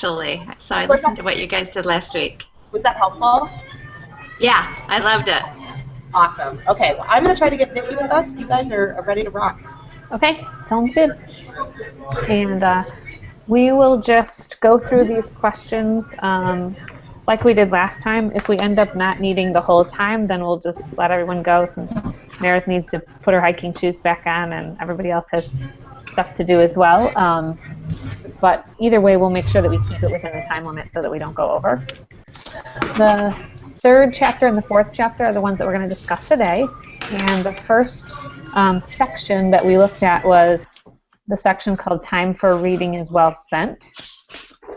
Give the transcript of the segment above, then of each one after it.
actually. So I Was listened that, to what you guys did last week. was that helpful? Yeah, I loved it. Awesome. Okay, well, I'm going to try to get Vicki with us. You guys are ready to rock. Okay, sounds good. And we will just go through these questions like we did last time. If we end up not needing the whole time, then we'll just let everyone go since Meredith needs to put her hiking shoes back on and everybody else has stuff to do as well. But either way, we'll make sure that we keep it within the time limit so that we don't go over. The third chapter and the fourth chapter are the ones that we're going to discuss today. And the first section that we looked at was the section called Time for Reading is Well Spent.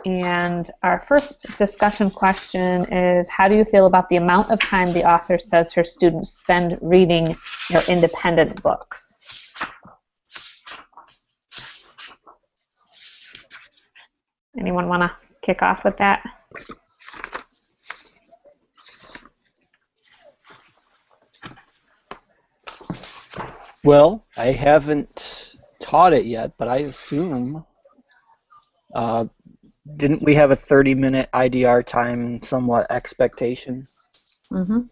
And our first discussion question is, how do you feel about the amount of time the author says her students spend reading their independent books? Anyone want to kick off with that? Well, I haven't taught it yet, but I assume, didn't we have a 30-minute IDR time somewhat expectation? Mm-hmm.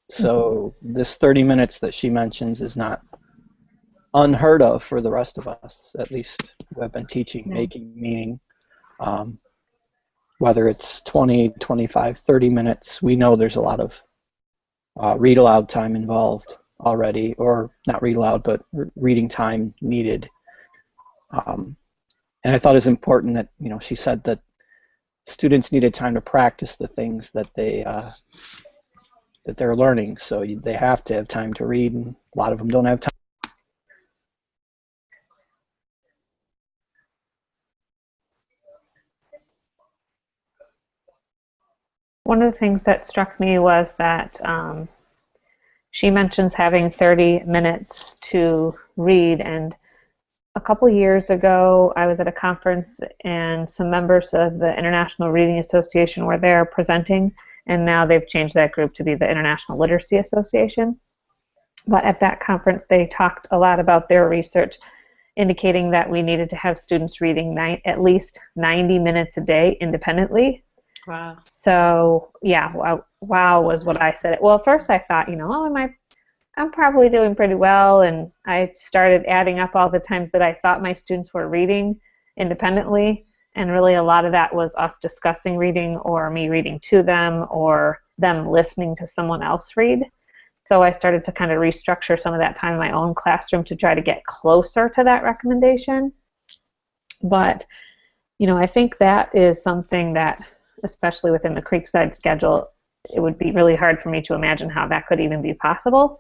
So this 30 minutes that she mentions is not unheard of for the rest of us, at least who have been teaching making meaning. Whether it's 20, 25, 30 minutes, we know there's a lot of read aloud time involved already, or not read aloud, but reading time needed. And I thought it was important that, you know, she said that students needed time to practice the things that they're learning, so they have to have time to read, and a lot of them don't have time. One of the things that struck me was that she mentions having 30 minutes to read, and a couple years ago I was at a conference and some members of the International Reading Association were there presenting, and now they've changed that group to be the International Literacy Association. But at that conference they talked a lot about their research indicating that we needed to have students reading at least 90 minutes a day independently. Wow. So yeah, wow was what I said. Well, first I thought, you know, oh, I'm probably doing pretty well, and I started adding up all the times that I thought my students were reading independently, and really a lot of that was us discussing reading or me reading to them or them listening to someone else read. So I started to kind of restructure some of that time in my own classroom to try to get closer to that recommendation. But, you know, I think that is something that, especially within the Creekside schedule, it would be really hard for me to imagine how that could even be possible.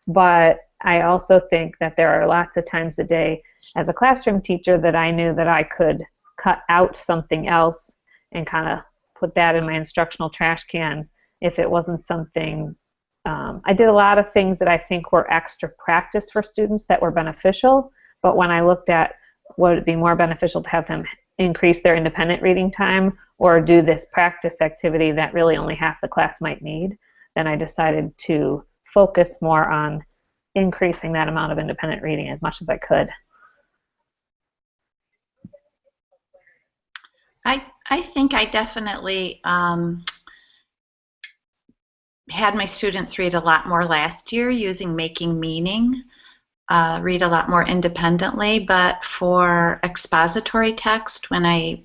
But I also think that there are lots of times a day as a classroom teacher that I knew that I could cut out something else and kind of put that in my instructional trash can if it wasn't something. I did a lot of things that I think were extra practice for students that were beneficial, but when I looked at would it be more beneficial to have them increase their independent reading time or do this practice activity that really only half the class might need, then I decided to focus more on increasing that amount of independent reading as much as I could. I think I definitely had my students read a lot more last year using Making Meaning, read a lot more independently, but for expository text, when I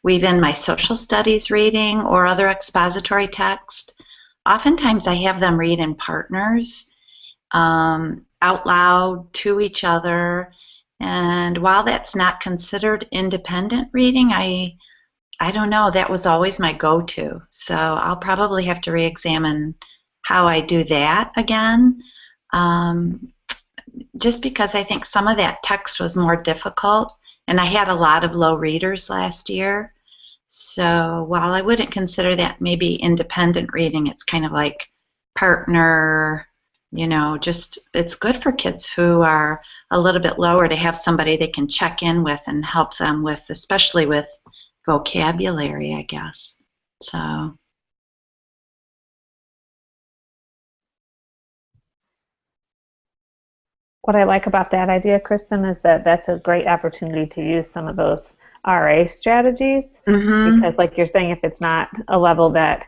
weave in my social studies reading or other expository text, oftentimes I have them read in partners, out loud to each other, and while that's not considered independent reading, I don't know, that was always my go-to. So I'll probably have to re-examine how I do that again, just because I think some of that text was more difficult, and I had a lot of low readers last year. So while I wouldn't consider that maybe independent reading, it's kind of like partner, you know, just it's good for kids who are a little bit lower to have somebody they can check in with and help them with, especially with vocabulary, I guess. So. What I like about that idea, Kristen, is that that's a great opportunity to use some of those RA strategies, because like you're saying, if it's not a level that,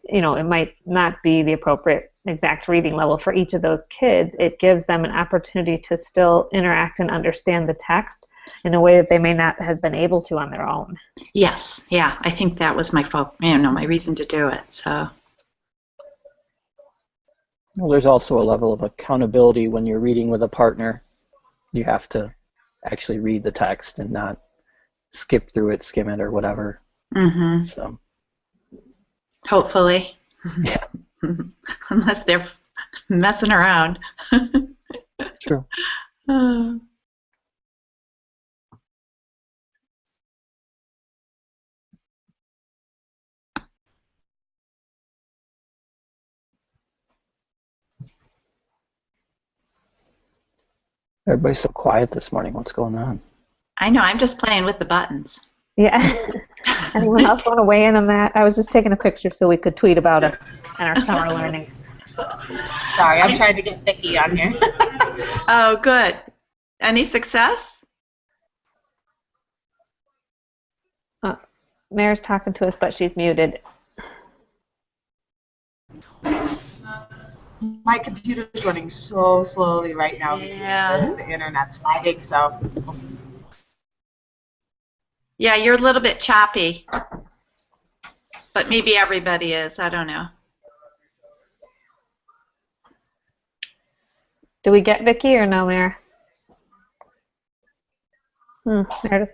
you know, it might not be the appropriate exact reading level for each of those kids, it gives them an opportunity to still interact and understand the text in a way that they may not have been able to on their own. Yes, yeah, I think that was my my reason to do it. So. Well, there's also a level of accountability when you're reading with a partner. You have to actually read the text and not skip through it, skim it, or whatever. So. Hopefully. Yeah. Unless they're messing around. True. Everybody's so quiet this morning. What's going on? I know. I'm just playing with the buttons. Yeah. Anyone else want to weigh in on that? I was just taking a picture so we could tweet about us and our summer learning. Sorry, I'm trying to get Vicki on here. Oh, good. Any success? Mary's talking to us, but she's muted. My computer's running so slowly right now because the internet's lagging, so. Yeah, you're a little bit choppy. But maybe everybody is. I don't know. Do we get Vicki or no, Mary? Meredith,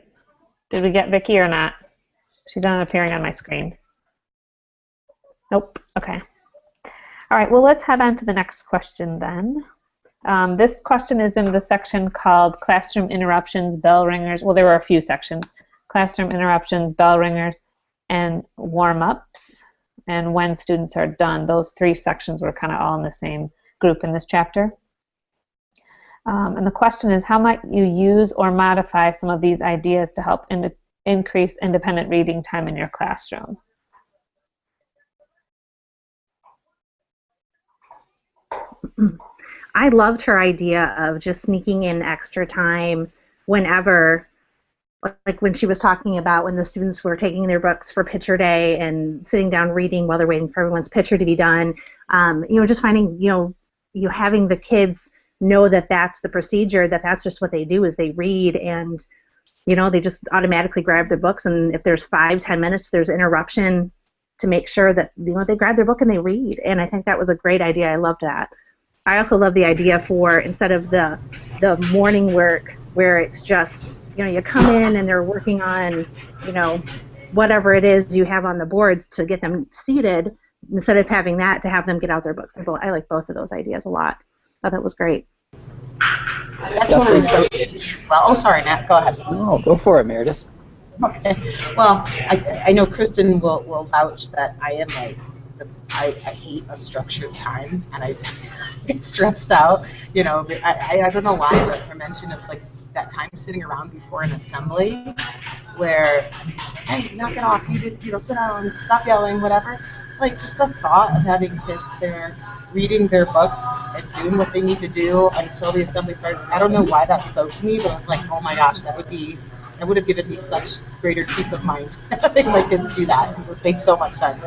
did we get Vicki or not? She's not appearing on my screen. Nope. Okay. All right. Well, let's head on to the next question then. This question is in the section called Classroom Interruptions, Bell Ringers. Well, there were a few sections. Classroom Interruptions, Bell Ringers, and Warm-ups, and when students are done. Those three sections were kind of all in the same group in this chapter. And the question is, how might you use or modify some of these ideas to help increase independent reading time in your classroom? I loved her idea of just sneaking in extra time whenever, like when she was talking about when the students were taking their books for picture day and sitting down reading while they're waiting for everyone's picture to be done. Just finding, having the kids know that that's the procedure, that that's just what they do is they read, and they just automatically grab their books, and if there's 5-10 minutes, if there's interruption, to make sure that they grab their book and they read. And I think that was a great idea. I loved that. I also love the idea for, instead of the morning work where it's just you come in and they're working on whatever it is you have on the boards to get them seated, instead of having that, to have them get out their books. I like both of those ideas a lot. I thought that was great. That totally spoke to me as well. Oh, sorry, Nat. Go ahead. No, go for it, Meredith. Okay. Well, I know Kristen will vouch that I am I hate unstructured time, and I get stressed out. I don't know why, but her mention of that time sitting around before an assembly, where I'm just like, hey, knock it off. You did, sit down, stop yelling, whatever. Just the thought of having kids there reading their books and doing what they need to do until the assembly starts. I don't know why that spoke to me, but I was like, oh my gosh, that would have given me such greater peace of mind. Having my kids do that. It just makes so much sense.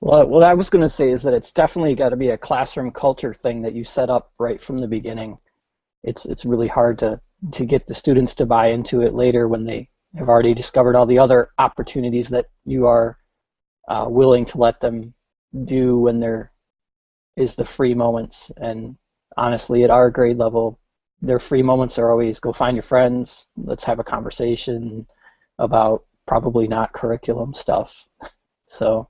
Well, what I was going to say is that it's definitely got to be a classroom culture thing that you set up right from the beginning. It's really hard to get the students to buy into it later when they have already discovered all the other opportunities that you are willing to let them do when there is the free moments. And honestly, at our grade level, their free moments are always go find your friends, let's have a conversation about probably not curriculum stuff. So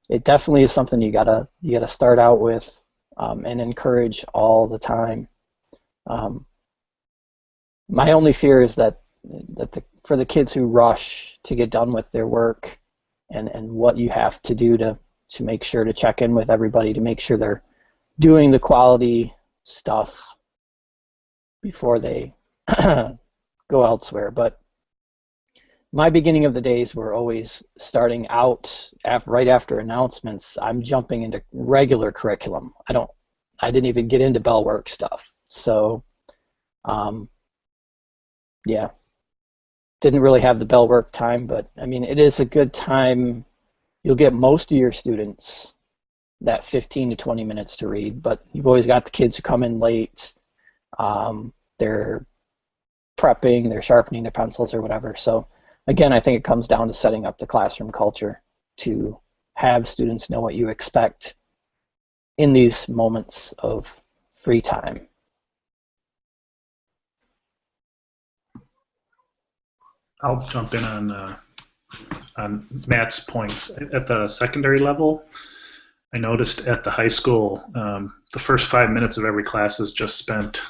it definitely is something you gotta start out with and encourage all the time. My only fear is that for the kids who rush to get done with their work, and what you have to do to make sure to check in with everybody to make sure they're doing the quality stuff before they go elsewhere. But my beginning of the days were always starting out right after announcements. I'm jumping into regular curriculum. I didn't even get into bell work stuff. So Yeah, didn't really have the bell work time, but I mean, it is a good time. You'll get most of your students that 15 to 20 minutes to read, but you've always got the kids who come in late. They're prepping, they're sharpening their pencils or whatever. So again, I think it comes down to setting up the classroom culture to have students know what you expect in these moments of free time. I'll jump in on Matt's points. At the secondary level, I noticed at the high school, the first 5 minutes of every class is just spent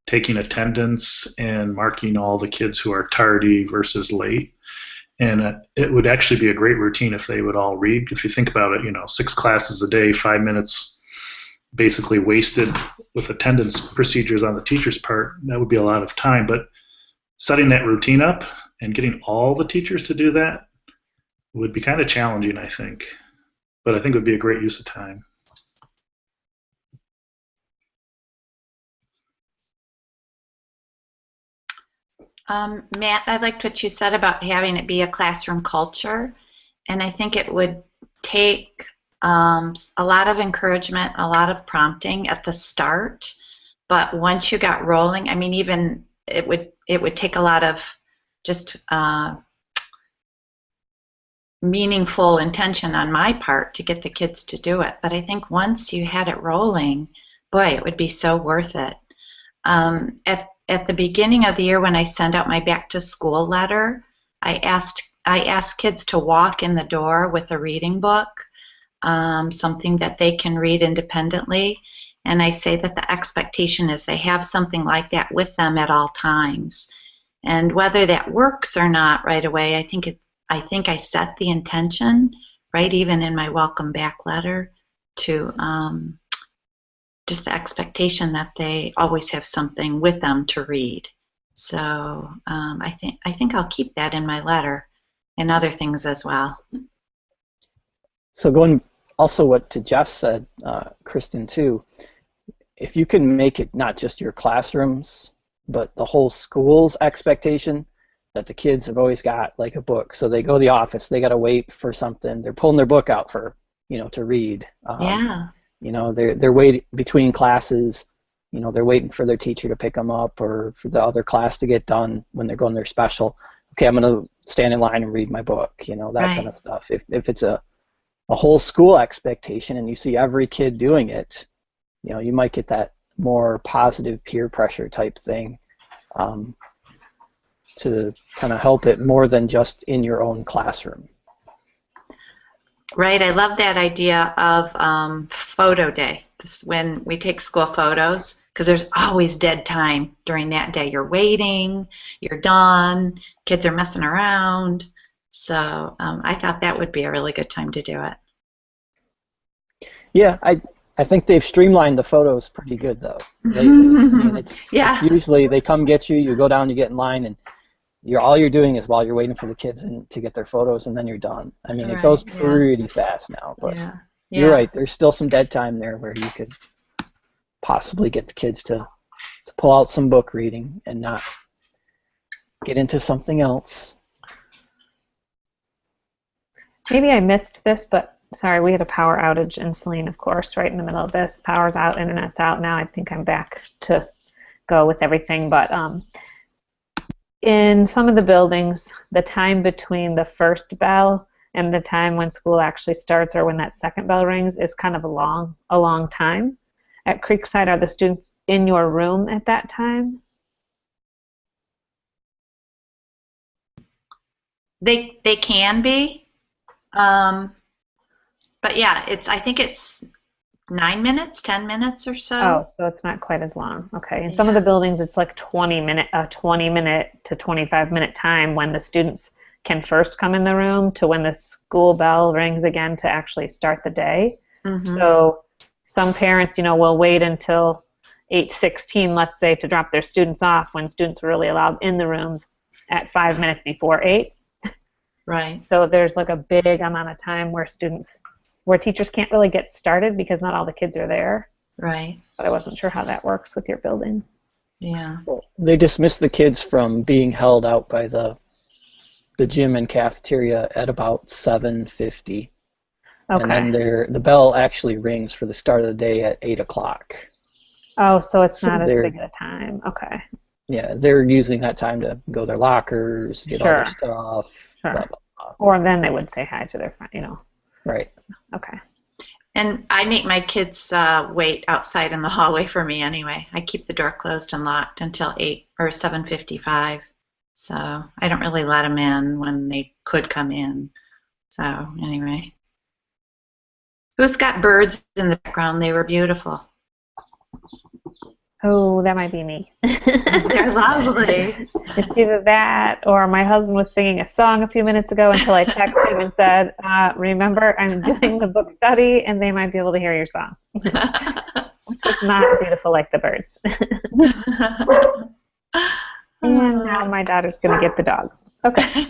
taking attendance and marking all the kids who are tardy versus late. And it would actually be a great routine if they would all read. If you think about it, 6 classes a day, 5 minutes basically wasted with attendance procedures on the teacher's part, that would be a lot of time. But setting that routine up and getting all the teachers to do that would be kind of challenging, I think. But I think it would be a great use of time. Matt, I liked what you said about having it be a classroom culture, and I think it would take a lot of encouragement, a lot of prompting at the start, but once you got rolling, I mean, even it would take a lot of just meaningful intention on my part to get the kids to do it. But I think once you had it rolling, boy, it would be so worth it. At the beginning of the year, when I send out my back to school letter, I asked kids to walk in the door with a reading book, something that they can read independently, and I say that the expectation is they have something like that with them at all times. And whether that works or not right away, I think I set the intention, right, even in my welcome back letter, to just the expectation that they always have something with them to read. So I think I'll keep that in my letter and other things as well. So going also what to Jeff said, Kristen, too, if you can make it not just your classrooms, but the whole school's expectation that the kids have always got like a book. So they go to the office, they got to wait for something. They're pulling their book out for, to read. Yeah. They're waiting between classes. They're waiting for their teacher to pick them up or for the other class to get done when they're going their special. Okay, I'm going to stand in line and read my book, that Right. kind of stuff. If it's a whole school expectation and you see every kid doing it, you might get that more positive peer pressure type thing to kind of help it more than just in your own classroom. Right, I love that idea of photo day. This, when we take school photos, because there's always dead time during that day. You're waiting, you're done, kids are messing around. So I thought that would be a really good time to do it. Yeah, I think they've streamlined the photos pretty good, though. It's usually they come get you, you go down, you get in line, and all you're doing is while you're waiting for the kids to get their photos, and then you're done. I mean, it goes pretty fast now, but you're right. There's still some dead time there where you could possibly get the kids to pull out some book reading and not get into something else. Maybe I missed this, but sorry, we had a power outage in Saline, of course, right in the middle of this. Power's out, internet's out now. I think I'm back to go with everything, but in some of the buildings, the time between the first bell and the time when school actually starts or when that second bell rings is kind of a long time. At Creekside, are the students in your room at that time? They can be, but yeah, I think it's 9 minutes, 10 minutes or so. Oh, so it's not quite as long. Okay. In some of the buildings, it's like 20 minute to 25-minute time when the students can first come in the room to when the school bell rings again to actually start the day. Mm-hmm. So some parents, will wait until 8:16, let's say, to drop their students off when students were really allowed in the rooms at 5 minutes before 8. Right. So there's like a big amount of time where teachers can't really get started because not all the kids are there. Right. But I wasn't sure how that works with your building. Yeah. They dismissed the kids from being held out by the gym and cafeteria at about 7:50. And Okay. then the bell actually rings for the start of the day at 8 o'clock. Oh, so it's So not as big a time. Okay. yeah, they're using that time to go to their lockers, get all their Sure. stuff, Sure. blah, blah, blah. Or then they would say hi to their friend, Right. Okay. And I make my kids wait outside in the hallway for me anyway. I keep the door closed and locked until 8 or 7:55. So I don't really let them in when they could come in. So anyway. Who's got birds in the background? They were beautiful. Oh, that might be me. They're lovely. It's either that or my husband was singing a song a few minutes ago until I texted him and said, remember, I'm doing the book study and they might be able to hear your song. Which was not beautiful like the birds. And now my daughter's going to get the dogs. Okay.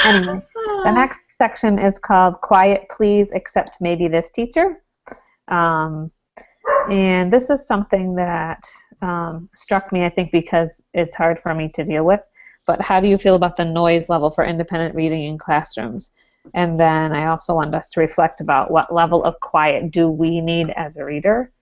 Anyway, the next section is called Quiet Please Except Maybe This Teacher. And this is something that struck me, I think, because it's hard for me to deal with. But how do you feel about the noise level for independent reading in classrooms? And then I also want us to reflect about what level of quiet do we need as a reader?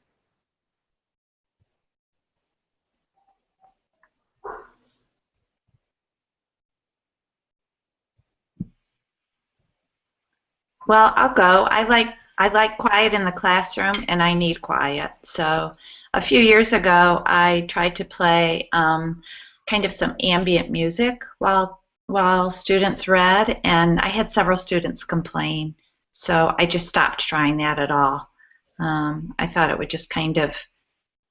Well, I'll go. I like quiet in the classroom, and I need quiet. So a few years ago, I tried to play kind of some ambient music while students read, and I had several students complain. So I just stopped trying that at all. I thought it would just kind of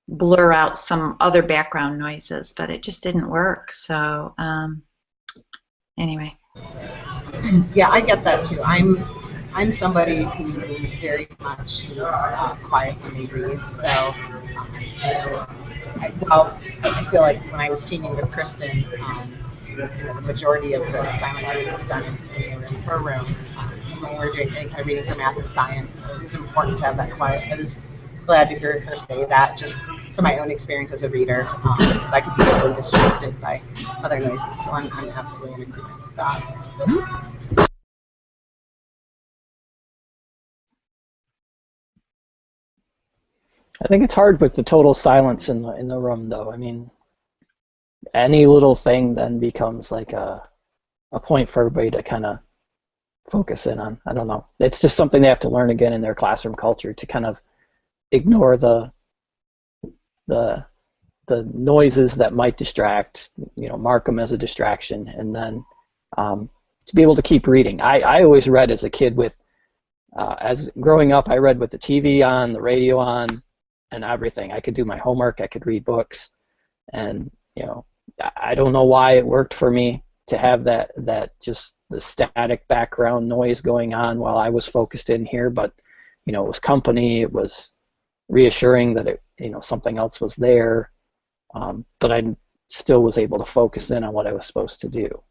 blur out some other background noises, but it just didn't work. So anyway. Yeah, I get that too. I'm somebody who very much needs quiet when they read. So, I feel like when I was teaming with Kristen, the majority of the silent reading was done in her room. When we were doing any kind of reading for math and science, so it was important to have that quiet. I was glad to hear her say that, just from my own experience as a reader, because I could be easily distracted by other noises. So I'm absolutely in agreement with that. I think it's hard with the total silence in the room, though. I mean, any little thing then becomes like a point for everybody to kind of focus in on. I don't know. It's just something they have to learn again in their classroom culture, to kind of ignore the noises that might distract, mark them as a distraction, and then to be able to keep reading. I always read as a kid with, as growing up, I read with the TV on, the radio on, and everything. I could do my homework, I could read books, and I don't know why it worked for me to have that just the static background noise going on while I was focused in here, but it was company, it was reassuring that something else was there, but I still was able to focus in on what I was supposed to do.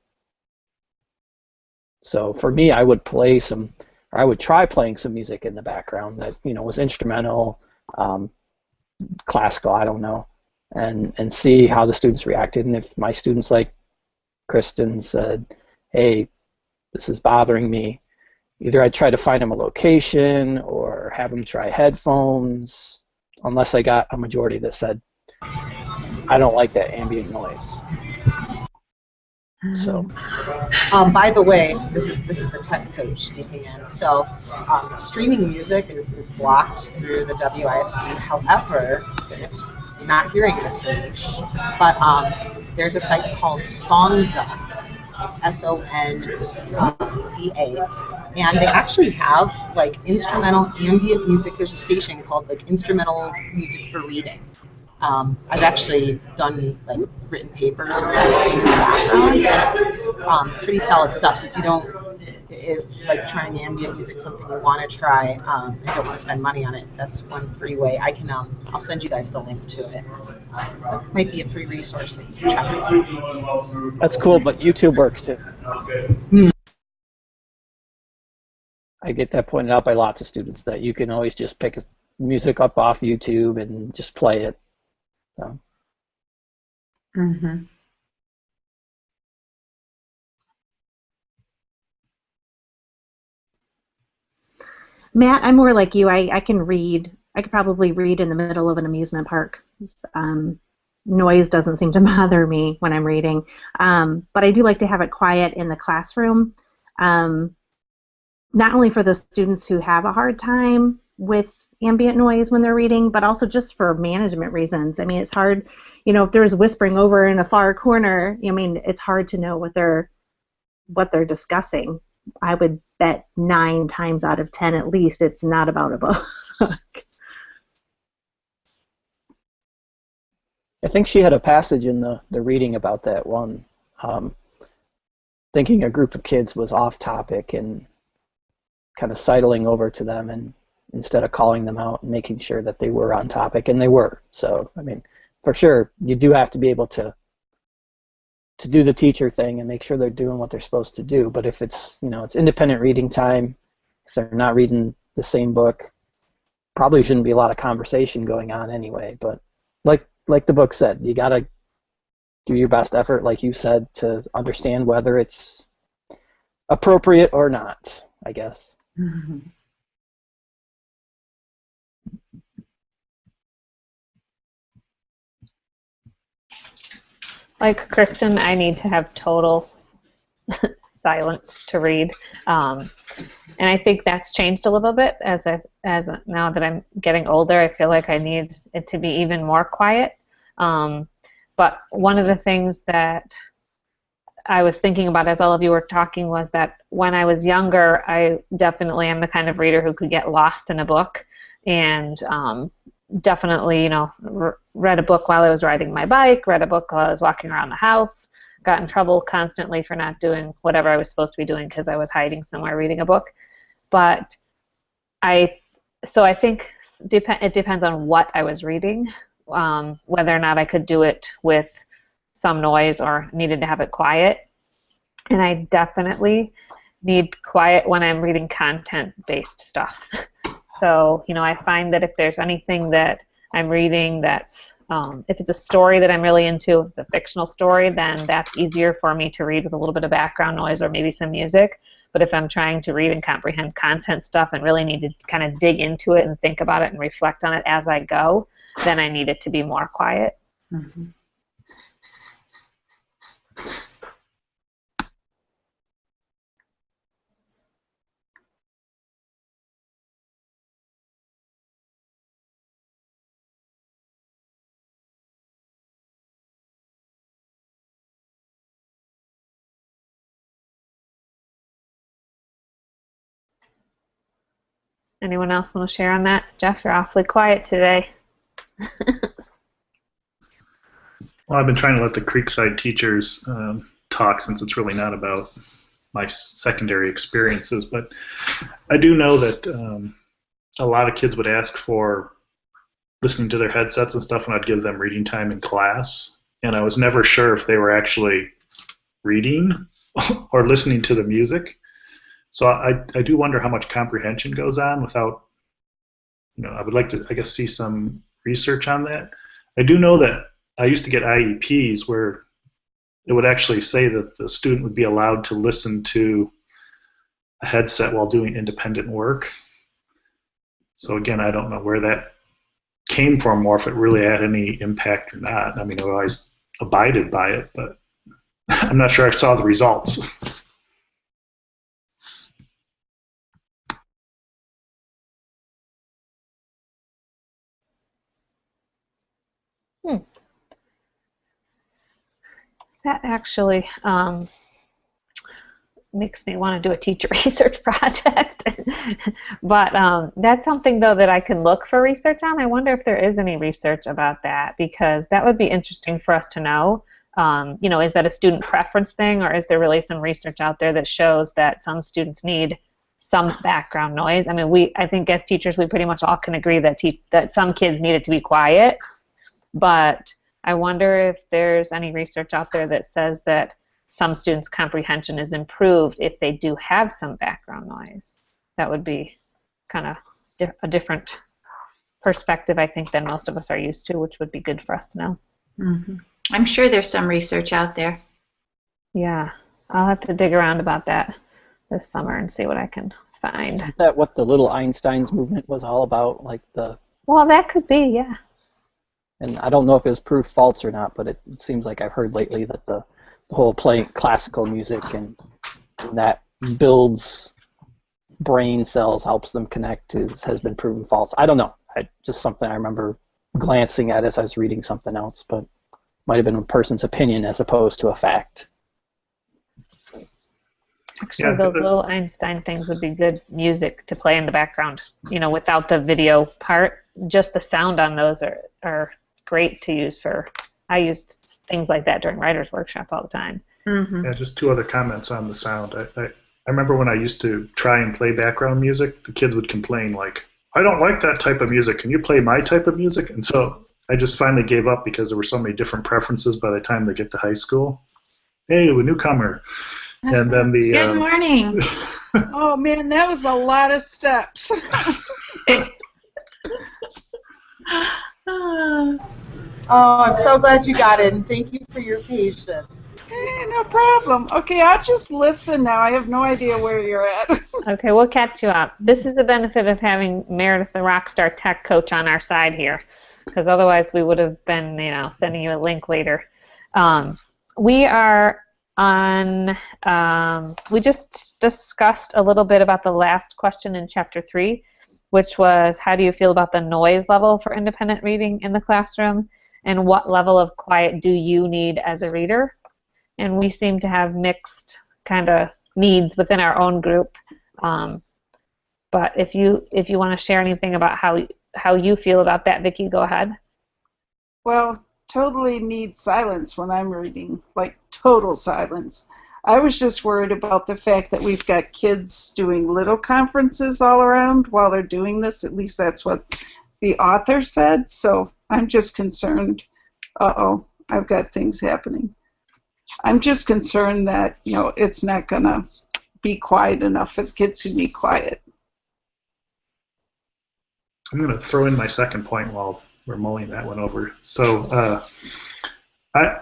So for me, I would try playing some music in the background that was instrumental, classical, I don't know, and see how the students reacted. And if my students, like Kristen said, hey, this is bothering me, either I'd try to find them a location or have them try headphones, unless I got a majority that said, I don't like that ambient noise. So, by the way, this is the tech coach speaking in. So, streaming music is blocked through the WISD. However, you're not hearing this, but there's a site called Songza. It's SONZA, and they actually have like instrumental ambient music. There's a station called like Instrumental Music for Reading. I've actually done like written papers or in the background, and it's pretty solid stuff. So if like trying ambient music something you want to try, and don't want to spend money on it, that's one free way. I'll send you guys the link to it. That might be a free resource that you can check out. that's cool, but YouTube works too. I get that pointed out by lots of students, that you can always just pick music up off YouTube and just play it. So. Mm-hmm. Matt, I'm more like you. I can read. I could probably read in the middle of an amusement park. Noise doesn't seem to bother me when I'm reading. But I do like to have it quiet in the classroom. Um, Not only for the students who have a hard time with ambient noise when they're reading, but also just for management reasons. I mean, it's hard, if there's whispering over in a far corner, it's hard to know what they're discussing. I would bet 9 times out of 10 at least it's not about a book. I think she had a passage in the reading about that one, thinking a group of kids was off topic and kind of sidling over to them and instead of calling them out and making sure that they were on topic, and they were. So, I mean, for sure, you do have to be able to do the teacher thing and make sure they're doing what they're supposed to do. But if it's, it's independent reading time, if they're not reading the same book, probably shouldn't be a lot of conversation going on anyway. But like the book said, you got to do your best effort, like you said, to understand whether it's appropriate or not, I guess. Mm-hmm. Like Kristen, I need to have total silence to read, and I think that's changed a little bit as now that I'm getting older. I feel like I need it to be even more quiet. But one of the things that I was thinking about as all of you were talking was that when I was younger, I definitely am the kind of reader who could get lost in a book, and definitely, read a book while I was riding my bike, read a book while I was walking around the house, got in trouble constantly for not doing whatever I was supposed to be doing because I was hiding somewhere reading a book. But I think it depends on what I was reading, whether or not I could do it with some noise or needed to have it quiet. And I definitely need quiet when I'm reading content-based stuff. So, I find that if there's anything that I'm reading that's, if it's a story that I'm really into, if it's a fictional story, then that's easier for me to read with a little bit of background noise or maybe some music. But if I'm trying to read and comprehend content stuff and really need to kind of dig into it and think about it and reflect on it as I go, then I need it to be more quiet. Mm-hmm. Anyone else want to share on that? Jeff, you're awfully quiet today. Well, I've been trying to let the Creekside teachers talk since it's really not about my secondary experiences, but I do know that a lot of kids would ask for listening to their headsets and stuff when I'd give them reading time in class, and I was never sure if they were actually reading or listening to the music. So I do wonder how much comprehension goes on without, I would like to, I guess, see some research on that. I do know that I used to get IEPs where it would actually say that the student would be allowed to listen to a headset while doing independent work. So again, I don't know where that came from or if it really had any impact or not. I mean, I always abided by it, but I'm not sure I saw the results. That actually makes me want to do a teacher research project. But that's something, though, that I can look for research on. I wonder if there is any research about that, because that would be interesting for us to know. Is that a student preference thing, or is there really some research out there that shows that some students need some background noise? I mean, I think as teachers, we pretty much all can agree that some kids need it to be quiet, but I wonder if there's any research out there that says that some students' comprehension is improved if they do have some background noise. That would be kind of a different perspective, I think, than most of us are used to, which would be good for us to know. Mm-hmm. I'm sure there's some research out there. Yeah, I'll have to dig around about that this summer and see what I can find. Isn't that what the little Einstein's movement was all about? Like Well, that could be, yeah. and I don't know if it was proof false or not, but it seems like I've heard lately that the whole playing classical music and that builds brain cells, helps them connect, has been proven false. I don't know. Just something I remember glancing at as I was reading something else, but might have been a person's opinion as opposed to a fact. Actually, those little Einstein things would be good music to play in the background, without the video part. Just the sound on those are great to use I used things like that during writer's workshop all the time. Mm-hmm. Yeah, just 2 other comments on the sound. I remember when I used to try and play background music, the kids would complain like, I don't like that type of music. Can you play my type of music? And so I just finally gave up because there were so many different preferences by the time they get to high school. Hey, a newcomer. And then the Good morning. Oh man, that was a lot of steps. Oh, I'm so glad you got in. Thank you for your patience. Hey, no problem. Okay, I'll just listen now. I have no idea where you're at. Okay, we'll catch you up. This is the benefit of having Meredith, the Rockstar Tech Coach, on our side here, because otherwise we would have been, sending you a link later. We are on, we just discussed a little bit about the last question in Chapter 3, which was, how do you feel about the noise level for independent reading in the classroom, and what level of quiet do you need as a reader? And we seem to have mixed kind of needs within our own group. But if you want to share anything about how you feel about that, Vicki, go ahead. Well, totally need silence when I'm reading, like total silence. I was just worried about the fact that we've got kids doing little conferences all around while they're doing this. At least that's what the author said. So I'm just concerned. Uh-oh, I've got things happening. I'm just concerned that, it's not going to be quiet enough for the kids who need quiet. I'm going to throw in my second point while we're mulling that one over. So I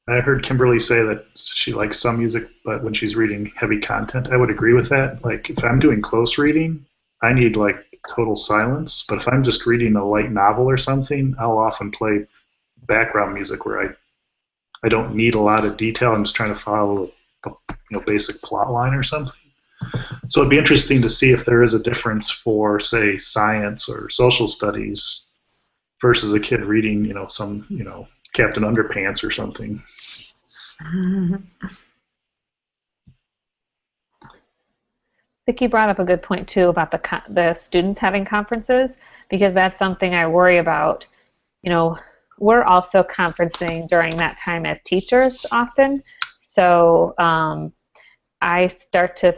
heard Kimberly say that she likes some music, but when she's reading heavy content, I would agree with that. Like, if I'm doing close reading, I need, total silence. But if I'm just reading a light novel or something, I'll often play background music where I don't need a lot of detail. I'm just trying to follow a basic plot line or something. So it'd be interesting to see if there is a difference for, say, science or social studies versus a kid reading, some, Captain Underpants or something. Vicki brought up a good point too about the students having conferences, because that's something I worry about. We're also conferencing during that time as teachers often, so I start to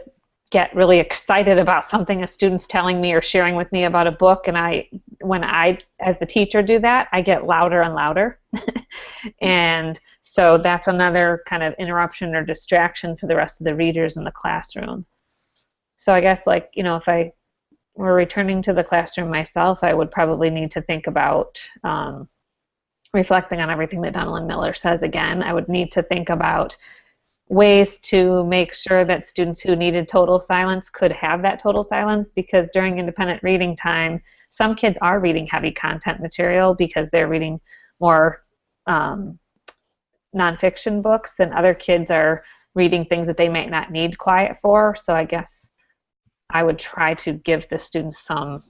get really excited about something a student's telling me or sharing with me about a book, and when I, as the teacher, do that, I get louder and louder. And so that's another kind of interruption or distraction for the rest of the readers in the classroom. So I guess, if I were returning to the classroom myself, I would probably need to think about reflecting on everything that Donald Miller says again. I would need to think about ways to make sure that students who needed total silence could have that total silence, because during independent reading time, some kids are reading heavy content material because they're reading more nonfiction books, and other kids are reading things that they might not need quiet for. So I guess I would try to give the students some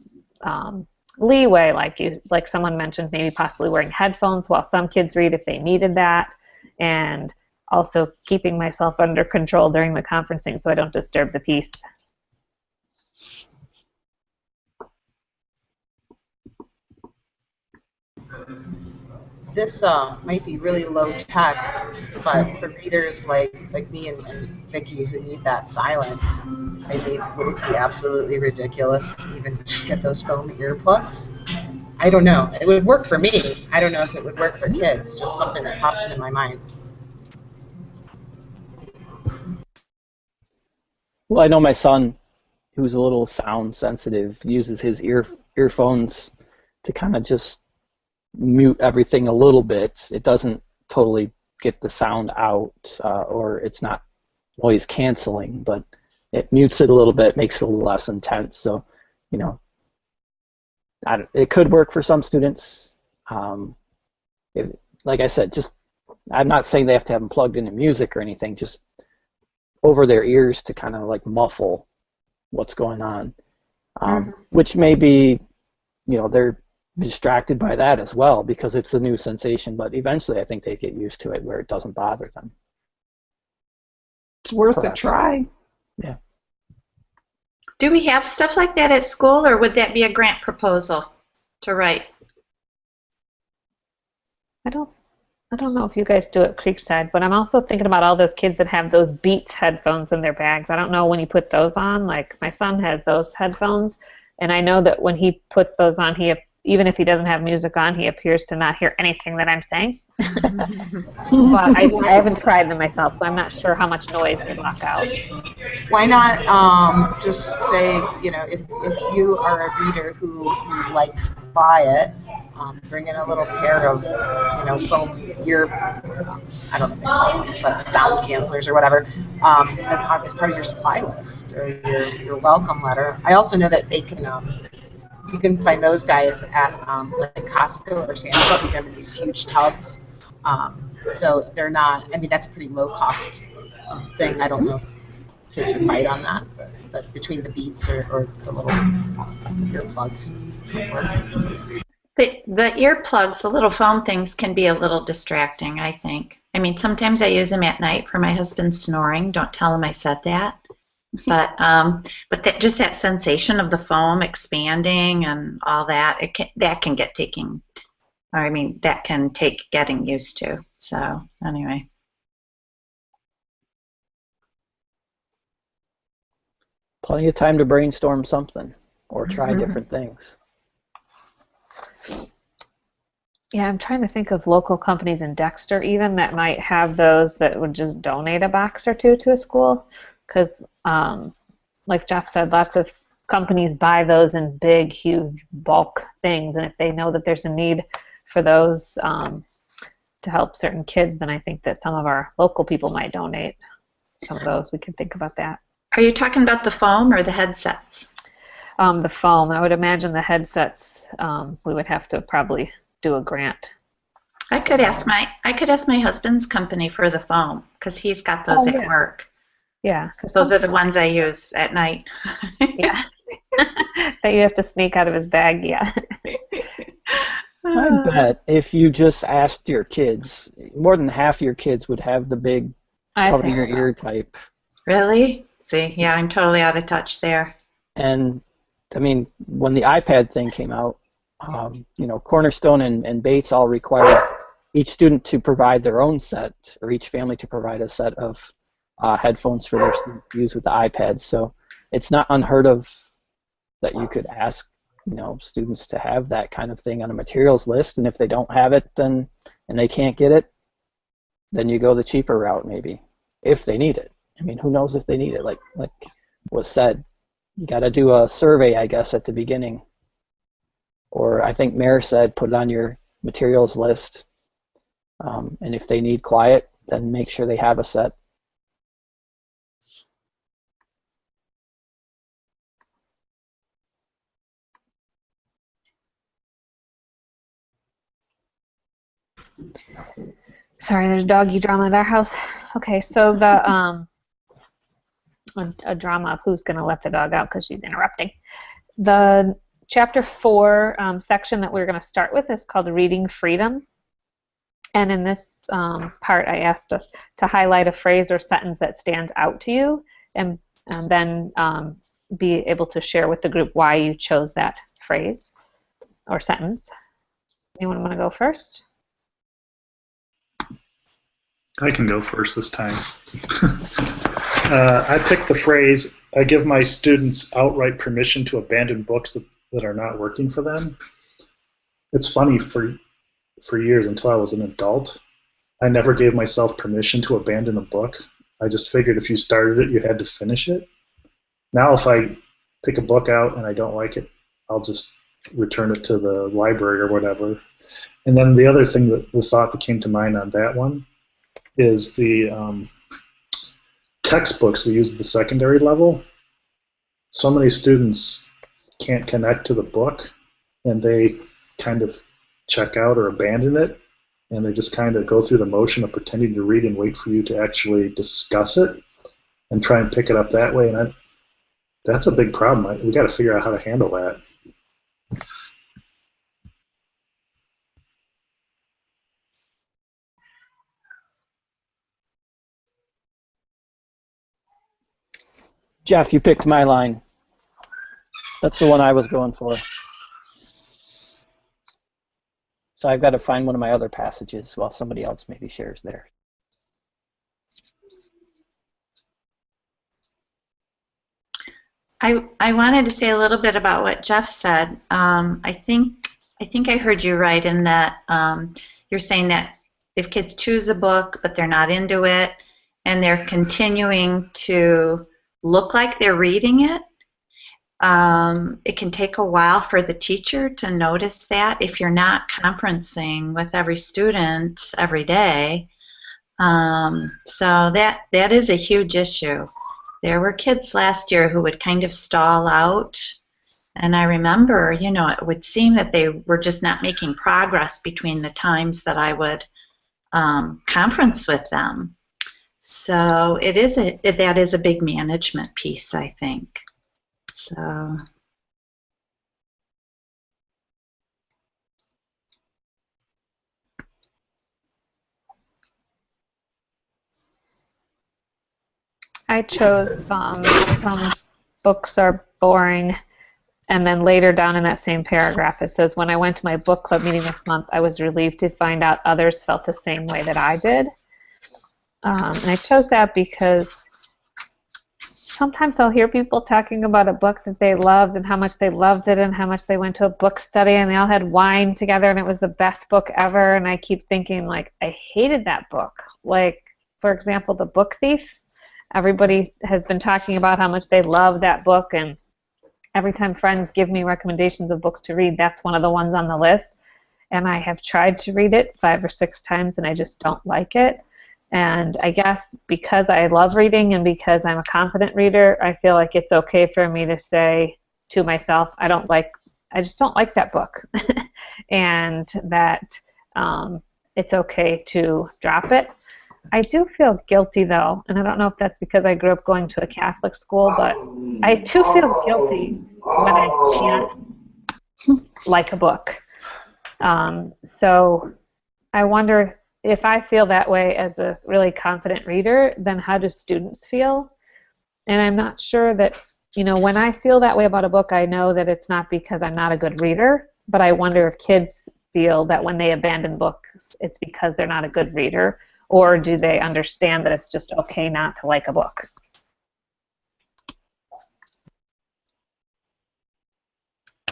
leeway, like someone mentioned, maybe possibly wearing headphones while some kids read if they needed that, and also keeping myself under control during the conferencing so I don't disturb the peace. This might be really low tech, but for readers like me and Vicki who need that silence, I think would it be absolutely ridiculous to even just get those foam earplugs? I don't know. It would work for me. I don't know if it would work for kids. Just something that popped into my mind. Well, I know my son, who's a little sound sensitive, uses his earphones to kind of just mute everything a little bit. It doesn't totally get the sound out, or it's not noise canceling, but it mutes it a little bit, makes it a little less intense. So, you know, it could work for some students. Like I said, just I'm not saying they have to have them plugged into music or anything, just over their ears to kind of like muffle what's going on, which may be, you know, they're distracted by that as well because it's a new sensation, but eventually I think they get used to it where it doesn't bother them. It's worth a try. Yeah. Do we have stuff like that at school, or would that be a grant proposal to write? I don't know if you guys do it at Creekside, but I'm also thinking about all those kids that have those Beats headphones in their bags. I don't know when you put those on. Like my son has those headphones, and I know that when he puts those on, even if he doesn't have music on, he appears to not hear anything that I'm saying. But I haven't tried them myself, so I'm not sure how much noise they block out. Why not just say, you know, if you are a reader who likes quiet, bring in a little pair of, you know, foam ear, I don't know, but sound cancelers or whatever, as part of your supply list or your welcome letter. I also know that they can, you can find those guys at like Costco or Sam's Club. You get them in these huge tubs. So they're not, I mean, that's a pretty low cost thing. I don't know if kids would bite on that, but between the Beats or the little earplugs. The earplugs, the little foam things, can be a little distracting, I think. I mean, sometimes I use them at night for my husband snoring. Don't tell him I said that. But just that sensation of the foam expanding and all that, that can take getting used to. So anyway. Plenty of time to brainstorm something or try different things. Yeah, I'm trying to think of local companies in Dexter even that might have those that would just donate a box or two to a school. Because, like Jeff said, lots of companies buy those in big, huge bulk things. And if they know that there's a need for those to help certain kids, then I think that some of our local people might donate some of those. We can think about that. Are you talking about the foam or the headsets? The foam. I would imagine the headsets, we would have to probably do a grant. I could ask my husband's company for the foam because he's got those at work. Yeah. Those are the ones I use at night. Yeah. That you have to sneak out of his bag, yeah. I bet if you just asked your kids, more than half your kids would have the big cover your ear type. Really? See, yeah, I'm totally out of touch there. And I mean, when the iPad thing came out, you know, Cornerstone and Bates all required each student to provide their own set, or each family to provide a set of headphones for their students to use with the iPads. So it's not unheard of that you could ask, you know, students to have that kind of thing on a materials list, and if they don't have it, then and they can't get it, then you go the cheaper route maybe, if they need it. I mean, who knows if they need it? Like was said, you got to do a survey, I guess, at the beginning. Or I think Mayor said put it on your materials list, and if they need quiet, then make sure they have a set. Sorry, there's doggy drama at our house. Okay, so the a drama of who's going to let the dog out because she's interrupting. The Chapter 4 section that we're going to start with is called Reading Freedom. And in this part, I asked us to highlight a phrase or sentence that stands out to you, and then be able to share with the group why you chose that phrase or sentence. Anyone want to go first? I can go first this time. I picked the phrase, I give my students outright permission to abandon books that are not working for them. It's funny, for years until I was an adult, I never gave myself permission to abandon a book. I just figured if you started it, you had to finish it. Now if I pick a book out and I don't like it, I'll just return it to the library or whatever. And then the other thing the thought that came to mind on that one is the textbooks we use at the secondary level. So many students can't connect to the book, and they kind of check out or abandon it, and they just kind of go through the motion of pretending to read and wait for you to actually discuss it and try and pick it up that way. And that's a big problem. We got to figure out how to handle that. Jeff, you picked my line. That's the one I was going for. So I've got to find one of my other passages while somebody else maybe shares theirs. I wanted to say a little bit about what Jeff said. I think I heard you right in that you're saying that if kids choose a book but they're not into it and they're continuing to look like they're reading it, it can take a while for the teacher to notice that if you're not conferencing with every student every day. So that is a huge issue. There were kids last year who would kind of stall out, and I remember, you know, it would seem that they were just not making progress between the times that I would conference with them. So that is a big management piece, I think. So. I chose some books are boring, and then later down in that same paragraph it says, when I went to my book club meeting this month, I was relieved to find out others felt the same way that I did. And I chose that because sometimes I'll hear people talking about a book that they loved and how much they loved it and how much they went to a book study and they all had wine together and it was the best book ever, and I keep thinking, like, I hated that book. Like, for example, The Book Thief. Everybody has been talking about how much they love that book, and every time friends give me recommendations of books to read, that's one of the ones on the list. And I have tried to read it 5 or 6 times, and I just don't like it. And I guess because I love reading and because I'm a confident reader, I feel like it's okay for me to say to myself, I just don't like that book, and that it's okay to drop it. I do feel guilty, though, and I don't know if that's because I grew up going to a Catholic school, but I do feel guilty when I can't like a book. So I wonder if I feel that way as a really confident reader, then how do students feel? And I'm not sure that, you know, when I feel that way about a book, I know that it's not because I'm not a good reader, but I wonder if kids feel that when they abandon books, it's because they're not a good reader. Or do they understand that it's just okay not to like a book?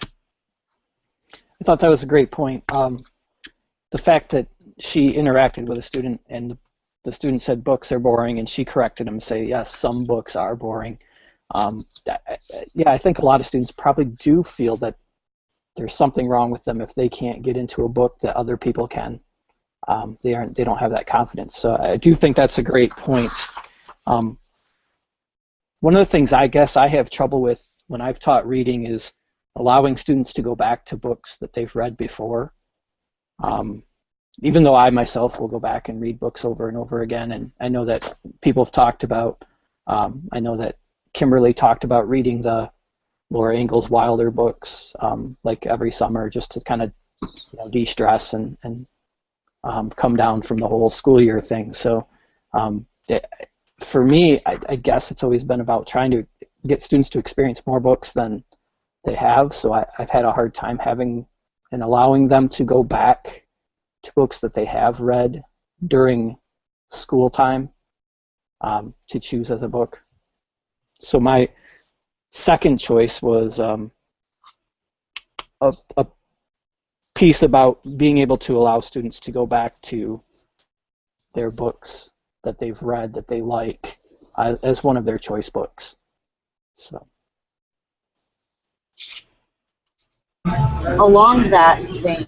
I thought that was a great point. The fact that she interacted with a student and the student said books are boring, and she corrected him and say, yes, some books are boring. Yeah, I think a lot of students probably do feel that there's something wrong with them if they can't get into a book that other people can. They don't have that confidence. So I do think that's a great point. One of the things I guess I have trouble with when I've taught reading is allowing students to go back to books that they've read before. Even though I myself will go back and read books over and over again, and I know that people have talked about, I know that Kimberly talked about reading the Laura Ingalls Wilder books like every summer just to kind of de-stress and come down from the whole school year thing. So for me, I guess it's always been about trying to get students to experience more books than they have. So I've had a hard time having and allowing them to go back to books that they have read during school time to choose as a book. So my second choice was a piece about being able to allow students to go back to their books that they've read that they like as one of their choice books. So. Along that vein,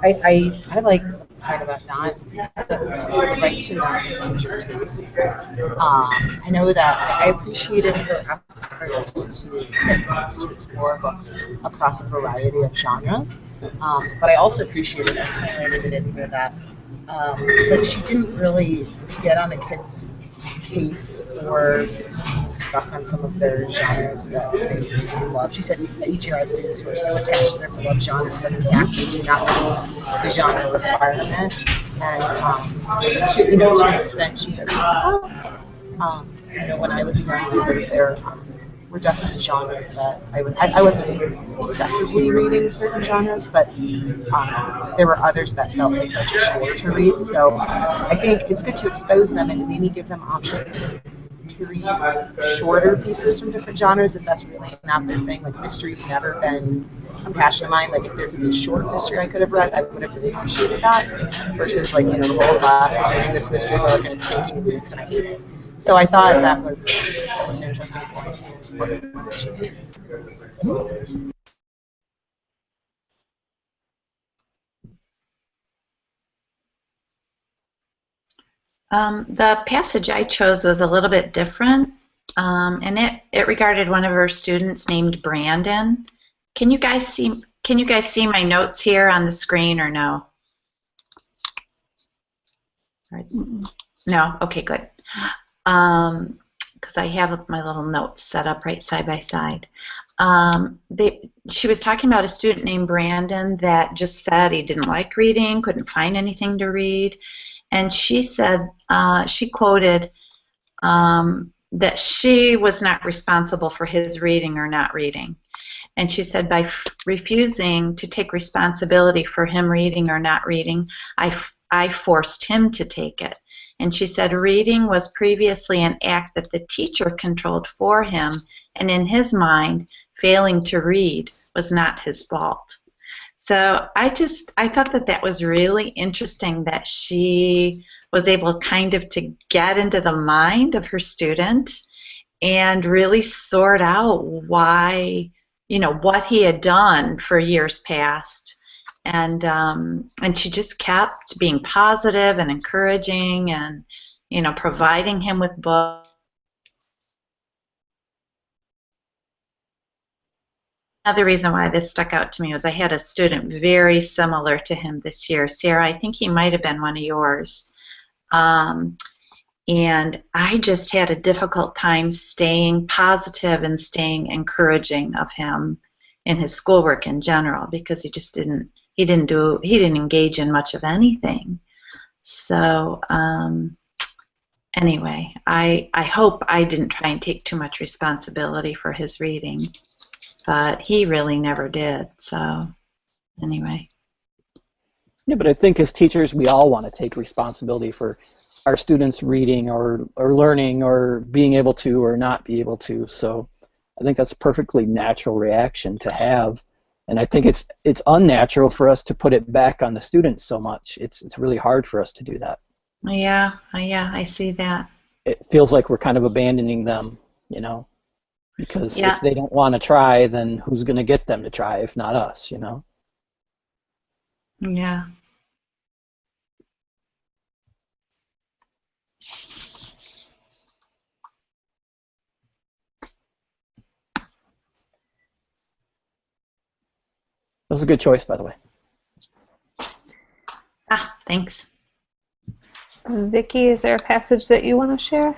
I like the part about not the right to not defend your tastes. I know that I appreciated her efforts to get kids to explore books across a variety of genres, but I also appreciated, I highlighted it in here, that like she didn't really get on a kid's case or stuck on some of their genres that they really love. She said that each year I have students who are so attached to their beloved genres that they actually do not meet the genre requirement. And to an extent, she said, when I was younger, there were definitely genres that I wasn't obsessively reading certain genres, but there were others that felt like such a chore to read. So I think it's good to expose them and maybe give them options to read shorter pieces from different genres if that's really not their thing. Like mystery's never been a passion of mine. Like if there could be a short mystery I could have read, I would have really appreciated that. Versus the whole class is reading this mystery book and it's taking weeks and I hate it. So I thought that was an interesting point. The passage I chose was a little bit different, and it regarded one of her students named Brandon. Can you guys see my notes here on the screen or no? No. Okay, good. Because I have my little notes set up right side by side. She was talking about a student named Brandon that just said he didn't like reading, couldn't find anything to read. And she said, she quoted that she was not responsible for his reading or not reading. And she said, by refusing to take responsibility for him reading or not reading, I forced him to take it. And she said reading was previously an act that the teacher controlled for him, and in his mind, failing to read was not his fault. So I thought that was really interesting that she was able kind of to get into the mind of her student and really sort out why, what he had done for years past. And she just kept being positive and encouraging and, providing him with books. Another reason why this stuck out to me was I had a student very similar to him this year. Sarah, I think he might have been one of yours. And I just had a difficult time staying positive and staying encouraging of him in his schoolwork in general because he just didn't engage in much of anything. So anyway, I hope I didn't try and take too much responsibility for his reading. But he really never did, so anyway. Yeah, but I think as teachers, we all want to take responsibility for our students reading or learning or being able to or not be able to. So I think that's a perfectly natural reaction to have. And I think it's unnatural for us to put it back on the students so much. It's really hard for us to do that. Yeah, I see that. It feels like we're kind of abandoning them, Because if they don't want to try, then who's going to get them to try if not us, Yeah. That was a good choice, by the way. Thanks. Vicki, is there a passage that you want to share?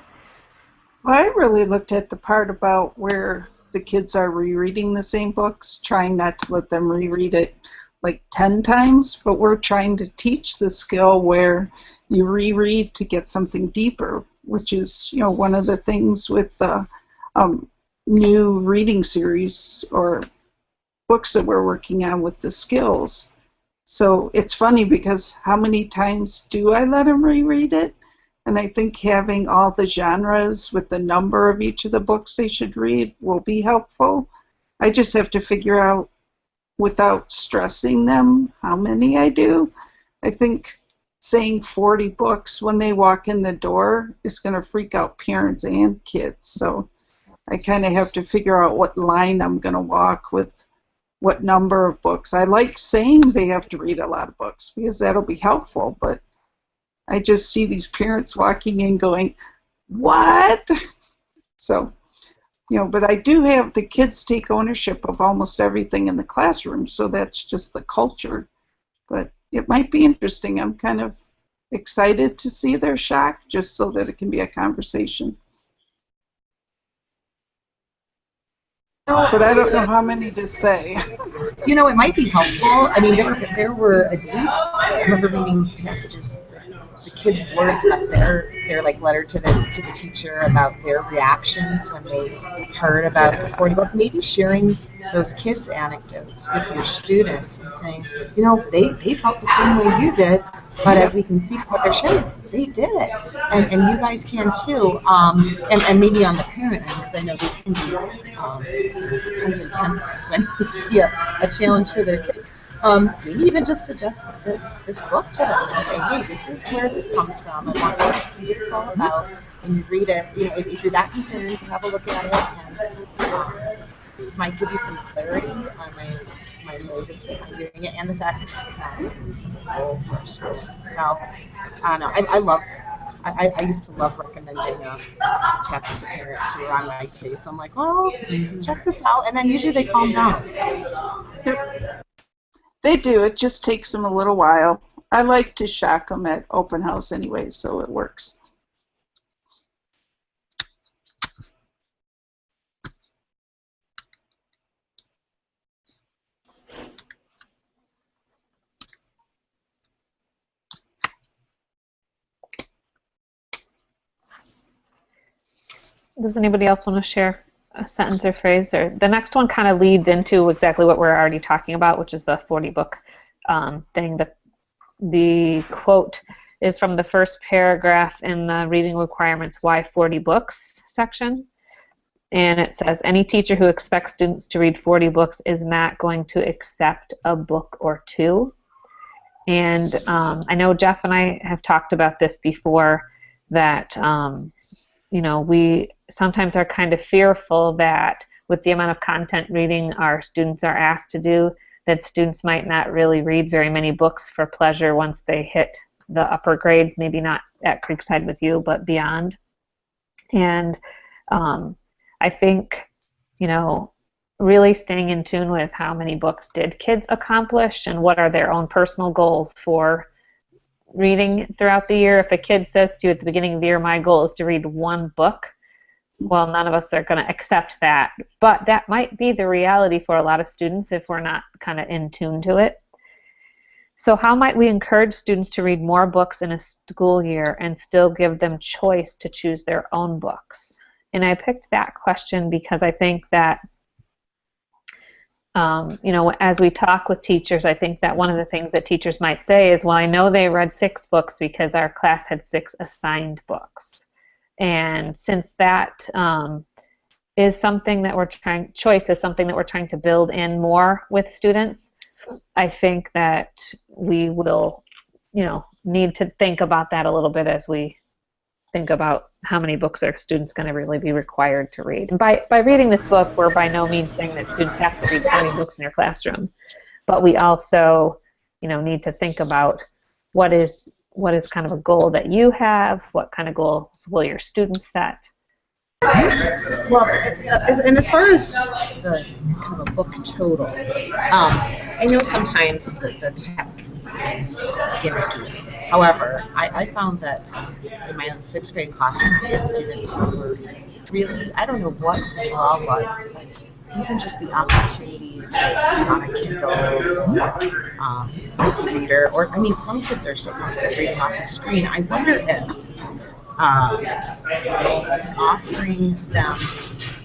Well, I really looked at the part about where the kids are rereading the same books, trying not to let them reread it like 10 times, but we're trying to teach the skill where you reread to get something deeper, which is, one of the things with the new reading series or books that we're working on with the skills. So it's funny because how many times do I let them reread it? And I think having all the genres with the number of each of the books they should read will be helpful. I just have to figure out, without stressing them, how many I do. I think saying 40 books when they walk in the door is going to freak out parents and kids. So I kind of have to figure out what line I'm going to walk with what number of books. I like saying they have to read a lot of books because that'll be helpful, but I just see these parents walking in going, what? So, but I do have the kids take ownership of almost everything in the classroom, so that's just the culture. But it might be interesting. I'm kind of excited to see their shock, just so that it can be a conversation. But I don't know how many to say. It might be helpful. I mean, there were I remember reading passages, the kids' words about their like letter to the teacher about their reactions when they heard about the 40 book. Maybe sharing those kids' anecdotes with your students and saying, they felt the same way you did, but as we can see from what they're sharing, they did it, and you guys can too. And maybe on the parent end, because I know they can be kind of intense when they see a challenge for their kids. Maybe even just suggest this book to them and say, hey, this is where this comes from. I want you to see what it's all about. When you read it, if you're that concerned, have a look at it, and it might give you some clarity on my motives behind doing it, and the fact that this is not a reasonable goal for our students. So, I don't know. I used to love recommending texts to parents who were on my case. I'm like, well, check this out, and then usually they calm down. Yep. They do. It just takes them a little while. I like to shock them at open house anyway, so it works. Does anybody else want to share a sentence or phrase? Or the next one kind of leads into exactly what we're already talking about, which is the 40 book thing. The quote is from the first paragraph in the reading requirements why 40 books section. And it says, any teacher who expects students to read 40 books is not going to accept a book or two. And I know Jeff and I have talked about this before, that we sometimes are kind of fearful that with the amount of content reading our students are asked to do, that students might not really read very many books for pleasure once they hit the upper grades, maybe not at Creekside with you, but beyond. And I think, really staying in tune with how many books did kids accomplish and what are their own personal goals for reading throughout the year. If a kid says to you at the beginning of the year, my goal is to read one book, well, none of us are going to accept that. But that might be the reality for a lot of students if we're not kind of in tune to it. So how might we encourage students to read more books in a school year and still give them choice to choose their own books? And I picked that question because I think that as we talk with teachers, I think that one of the things that teachers might say is, well, I know they read 6 books because our class had 6 assigned books. And since that is something that choice is something that we're trying to build in more with students, I think that we will, need to think about that a little bit as we think about how many books are students going to really be required to read. And by reading this book, we're by no means saying that students have to read 20 books in your classroom, but we also, need to think about what is kind of a goal that you have, what kind of goals will your students set. Well, and as far as the kind of a book total, I know sometimes the tech seems gimmicky. However, I found that in my own 6th grade classroom, I had students who were really, I don't know what the draw was, but even just the opportunity to read on a Kindle or reader, or some kids are so comfortable reading off the screen. I wonder if offering them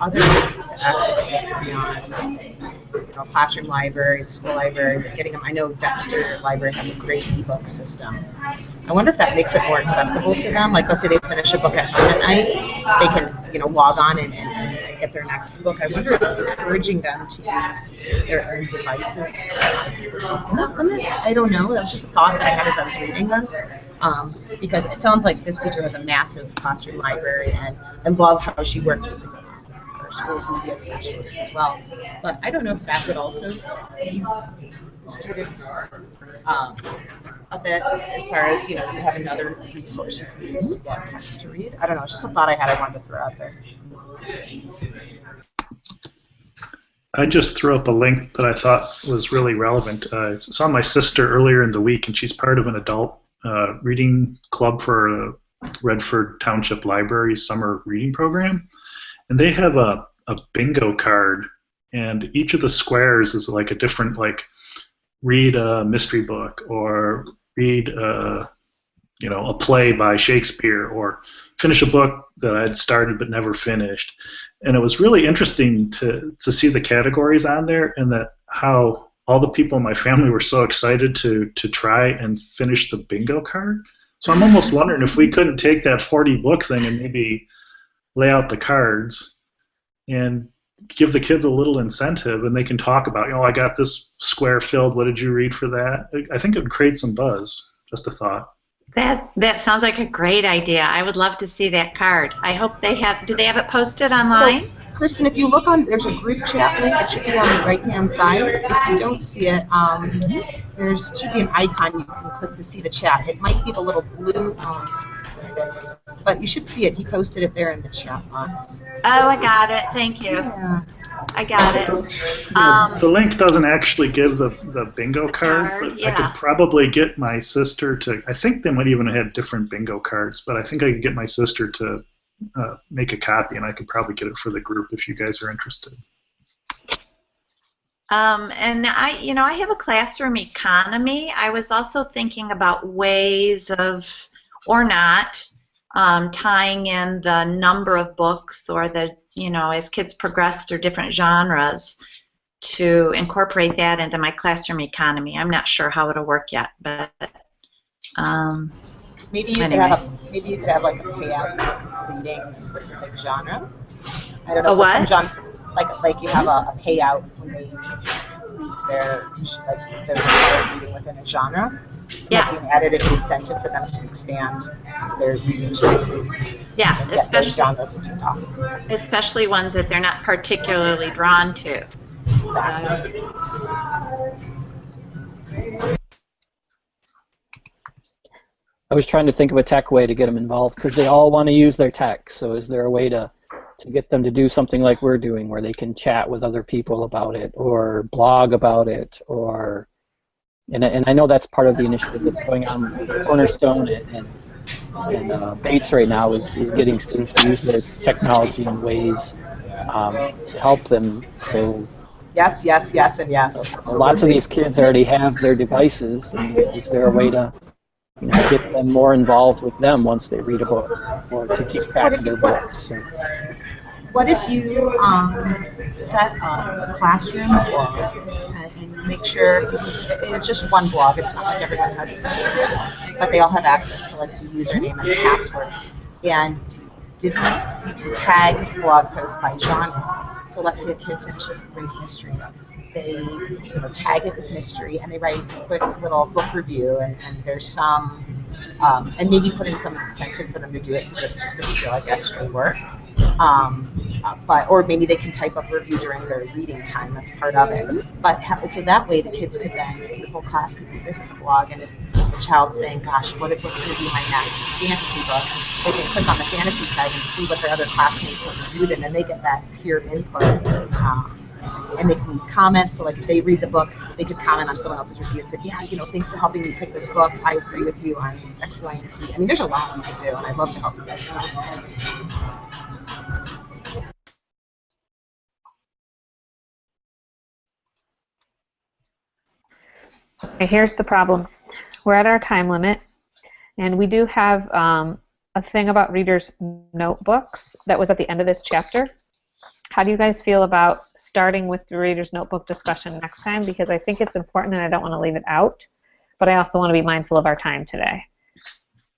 other ways to access books beyond classroom library, the school library, but getting them. I know Dexter library has a great ebook system. I wonder if that makes it more accessible to them. Like, let's say they finish a book at home at night, they can log on and get their next book. I wonder if encouraging them to use their own devices. I don't know. That was just a thought that I had as I was reading this. Because it sounds like this teacher has a massive classroom library and love how she worked with other schools, media specialist as well. But I don't know if that would also ease the students a bit as far as, you have another resource you can use to get text to read. I don't know, it's just a thought I had I wanted to throw out there. I just threw up a link that I thought was really relevant. I saw my sister earlier in the week, and she's part of an adult reading club for Redford Township Library's summer reading program. And they have a bingo card, and each of the squares is like a different, like, read a mystery book, or read a play by Shakespeare, or finish a book that I'd started but never finished. And it was really interesting to see the categories on there, and that how all the people in my family were so excited to try and finish the bingo card. So I'm almost wondering if we couldn't take that 40 book thing and maybe lay out the cards and give the kids a little incentive, and they can talk about, I got this square filled, what did you read for that? I think it would create some buzz. Just a thought. That sounds like a great idea. I would love to see that card. I hope they have. Do they have it posted online? So, Kristen, if you look there's a group chat link. It should be on the right-hand side. If you don't see it, there should be an icon you can click to see the chat. It might be the little blue, but you should see it. He posted it there in the chat box. Oh, I got it. Thank you. Yeah. I got it. The link doesn't actually give the bingo card, but yeah. I could probably get my sister to, I think they might even have different bingo cards, but I think I could get my sister to make a copy, and I could probably get it for the group if you guys are interested. And I have a classroom economy. I was also thinking about ways of, or not, tying in the number of books, or the, as kids progress through different genres, to incorporate that into my classroom economy. I'm not sure how it'll work yet, but maybe you could have like a payout for reading a specific genre. I don't know. A what? Some genre, like you have a payout when they read their reading within a genre. Yeah. Might be an additive incentive for them to expand their reading choices. Yeah, and get those genres to talk. Especially ones that they're not particularly drawn to. Exactly. I was trying to think of a tech way to get them involved, because they all want to use their tech. So is there a way to get them to do something like we're doing, where they can chat with other people about it, or blog about it, or and I know that's part of the initiative that's going on with Cornerstone and Bates right now is getting students to use their technology in ways to help them. So yes, and yes. Lots of these kids already have their devices, and is there a way to get them more involved with them once they read a book, or to keep track of their books? So. What if you set a classroom blog and make sure it's just one blog? It's not like everyone has a specific one, but they all have access to like the username and the password. And you can tag the blog post by genre. So let's say a kid finishes a great mystery. They tag it with mystery, and they write a quick little book review, and there's some, and maybe put in some incentive for them to do it so that it just doesn't feel like extra work. Or maybe they can type up a review during their reading time. That's part of it. But so that way the kids could then, the whole class could visit the blog, and if the child's saying, "Gosh, what's going to be my next fantasy book?" they can click on the fantasy tag and see what their other classmates have reviewed, and then they get that peer input. And they can leave comments. So, like, if they read the book, they could comment on someone else's review and say, "Yeah, thanks for helping me pick this book. I agree with you on X, Y, and Z." I mean, there's a lot you can do, and I'd love to help you guys. Okay, here's the problem. We're at our time limit, and we do have a thing about readers' notebooks that was at the end of this chapter. How do you guys feel about starting with the reader's notebook discussion next time? Because I think it's important, and I don't want to leave it out, but I also want to be mindful of our time today.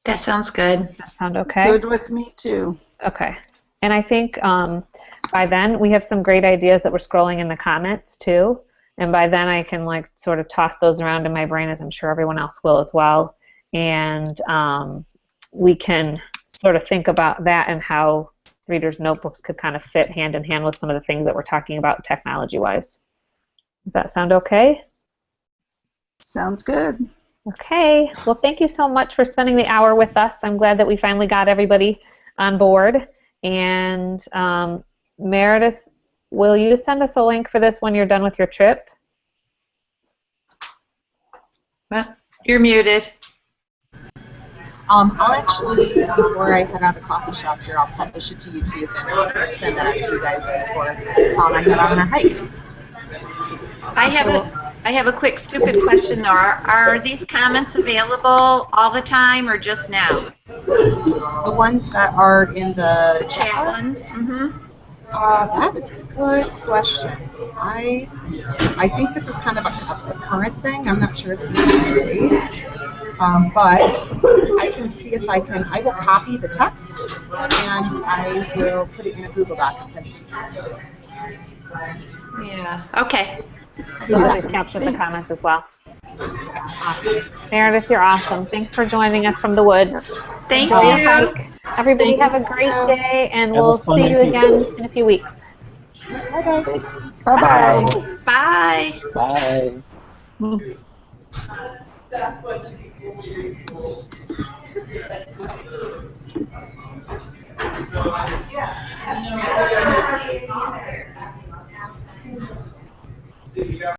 That sounds good. Does that sound okay? Good with me, too. Okay. And I think by then we have some great ideas that we're scrolling in the comments, too. And by then I can sort of toss those around in my brain, as I'm sure everyone else will as well. And we can sort of think about that and how readers' notebooks could kind of fit hand in hand with some of the things that we're talking about technology-wise. Does that sound okay? Sounds good. Okay. Well, thank you so much for spending the hour with us. I'm glad that we finally got everybody on board. And Meredith, will you send us a link for this when you're done with your trip? Well, you're muted. I'll actually, before I head out of the coffee shop here, I'll publish it to YouTube and send that out to you guys before I head out on our hike. I have a quick stupid question though. Are these comments available all the time or just now? The ones that are in the Chat ones? Mm-hmm. That is a good question. I think this is kind of a current thing. I'm not sure if these are saved. But I can see if I will copy the text and I will put it in a Google Doc and send it to you. Yeah. Okay. I'll just capture the comments as well. Meredith, you're awesome. Thanks for joining us from the woods. Thank Enjoy your you. hike. Everybody have a great day, and we'll see you again in a few weeks. Bye-bye. Bye. Bye.